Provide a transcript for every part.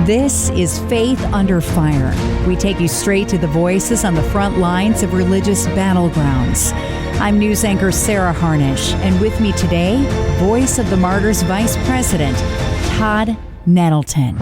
This is Faith Under Fire. We take you straight to the voices on the front lines of religious battlegrounds. I'm news anchor Sarah Harnisch, and with me today, voice of the Martyrs Vice President, Todd Nettleton.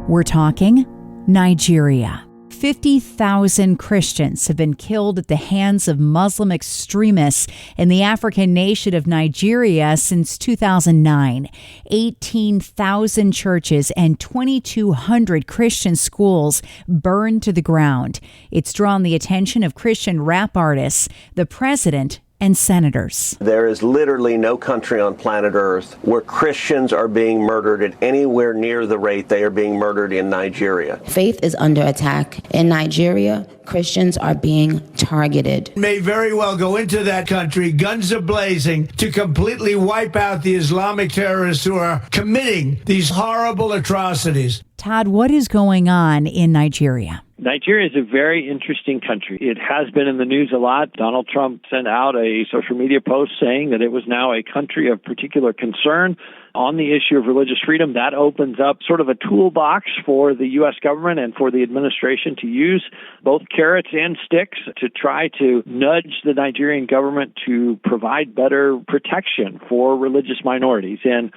We're talking Nigeria. 50,000 Christians have been killed at the hands of Muslim extremists in the African nation of Nigeria since 2009. 18,000 churches and 2,200 Christian schools burned to the ground. It's drawn the attention of Christian rap artists, the president, and senators. There is literally no country on planet Earth where Christians are being murdered at anywhere near the rate they are being murdered in Nigeria. Faith is under attack. In Nigeria, Christians are being targeted. May very well go into that country, guns are blazing, to completely wipe out the Islamic terrorists who are committing these horrible atrocities. Todd, what is going on in Nigeria? Nigeria is a very interesting country. It has been in the news a lot. Donald Trump sent out a social media post saying that it was now a country of particular concern on the issue of religious freedom. That opens up sort of a toolbox for the U.S. government and for the administration to use, both carrots and sticks, to try to nudge the Nigerian government to provide better protection for religious minorities. And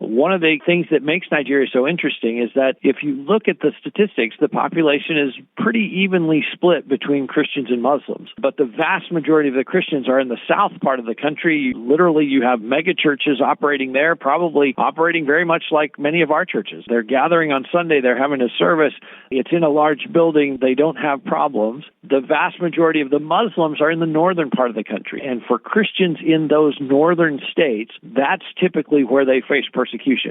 one of the things that makes Nigeria so interesting is that if you look at the statistics, the population is pretty evenly split between Christians and Muslims. But the vast majority of the Christians are in the south part of the country. Literally, you have mega churches operating there, probably operating very much like many of our churches. They're gathering on Sunday, they're having a service. It's in a large building. They don't have problems. The vast majority of the Muslims are in the northern part of the country. And for Christians in those northern states, that's typically where they face persecution.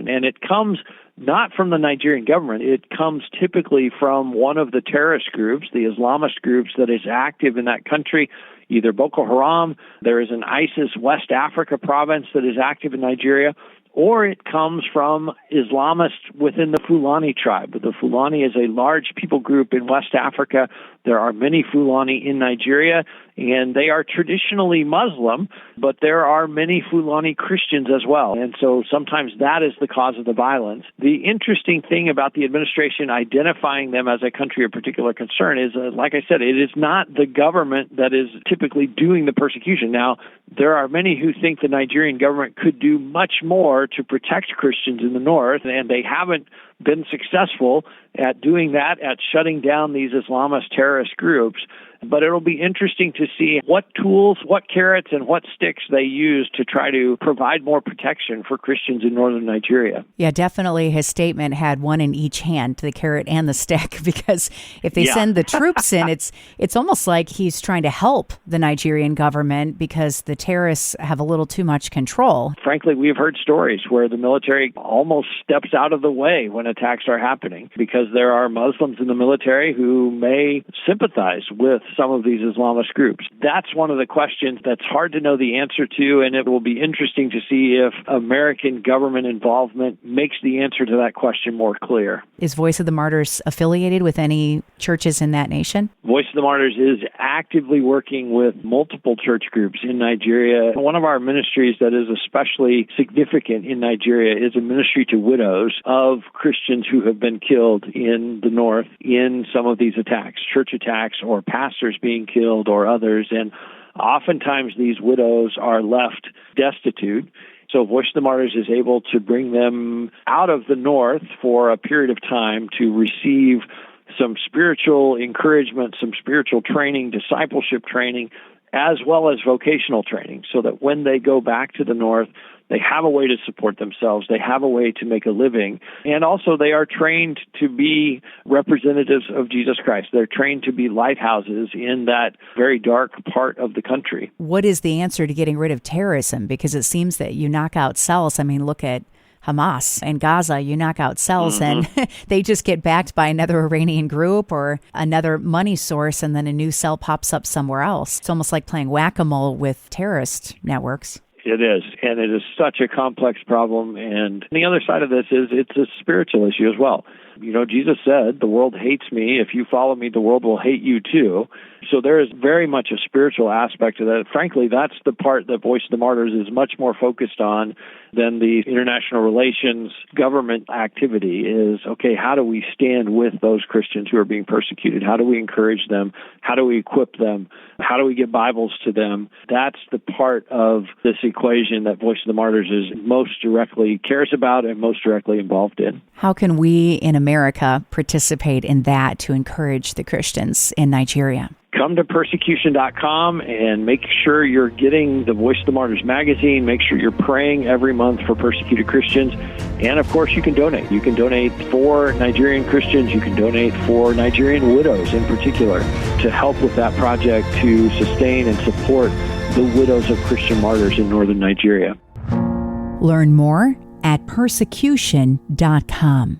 And it comes not from the Nigerian government. It comes typically from one of the terrorist groups, the Islamist groups that is active in that country, either Boko Haram, there is an ISIS West Africa province that is active in Nigeria, or it comes from Islamists within the Fulani tribe. The Fulani is a large people group in West Africa. There are many Fulani in Nigeria, and they are traditionally Muslim, but there are many Fulani Christians as well. And so sometimes that is the cause of the violence. The interesting thing about the administration identifying them as a country of particular concern is, like I said, it is not the government that is typically doing the persecution. Now, there are many who think the Nigerian government could do much more to protect Christians in the north, and they haven't been successful at doing that, at shutting down these Islamist terrorist groups. But it'll be interesting to see what tools, what carrots, and what sticks they use to try to provide more protection for Christians in northern Nigeria. Yeah, definitely his statement had one in each hand, the carrot and the stick, because if they send the troops in, it's almost like he's trying to help the Nigerian government because the terrorists have a little too much control. Frankly, we've heard stories where the military almost steps out of the way when attacks are happening because there are Muslims in the military who may sympathize with some of these Islamist groups. That's one of the questions that's hard to know the answer to, and it will be interesting to see if American government involvement makes the answer to that question more clear. Is Voice of the Martyrs affiliated with any churches in that nation? Voice of the Martyrs is actively working with multiple church groups in Nigeria. One of our ministries that is especially significant in Nigeria is a ministry to widows of Christians who have been killed in the north in some of these attacks, church attacks or pastors being killed or others. And oftentimes these widows are left destitute. So Voice of the Martyrs is able to bring them out of the north for a period of time to receive some spiritual encouragement, some spiritual training, discipleship training, as well as vocational training, so that when they go back to the north, they have a way to support themselves. They have a way to make a living. And also they are trained to be representatives of Jesus Christ. They're trained to be lighthouses in that very dark part of the country. What is the answer to getting rid of terrorism? Because it seems that you knock out cells. I mean, look at Hamas and Gaza, you knock out cells and they just get backed by another Iranian group or another money source, and then a new cell pops up somewhere else. It's almost like playing whack-a-mole with terrorist networks. It is, and it is such a complex problem. And the other side of this is it's a spiritual issue as well. Jesus said, the world hates me. If you follow me, the world will hate you too. So there is very much a spiritual aspect to that. Frankly, that's the part that Voice of the Martyrs is much more focused on than the international relations government activity is, okay, how do we stand with those Christians who are being persecuted? How do we encourage them? How do we equip them? How do we get Bibles to them? That's the part of this equation that Voice of the Martyrs is most directly cares about and most directly involved in. How can we in America participate in that to encourage the Christians in Nigeria? Come to persecution.com and make sure you're getting the Voice of the Martyrs magazine. Make sure you're praying every month for persecuted Christians. And, of course, you can donate. You can donate for Nigerian Christians. You can donate for Nigerian widows in particular to help with that project to sustain and support the widows of Christian martyrs in northern Nigeria. Learn more at persecution.com.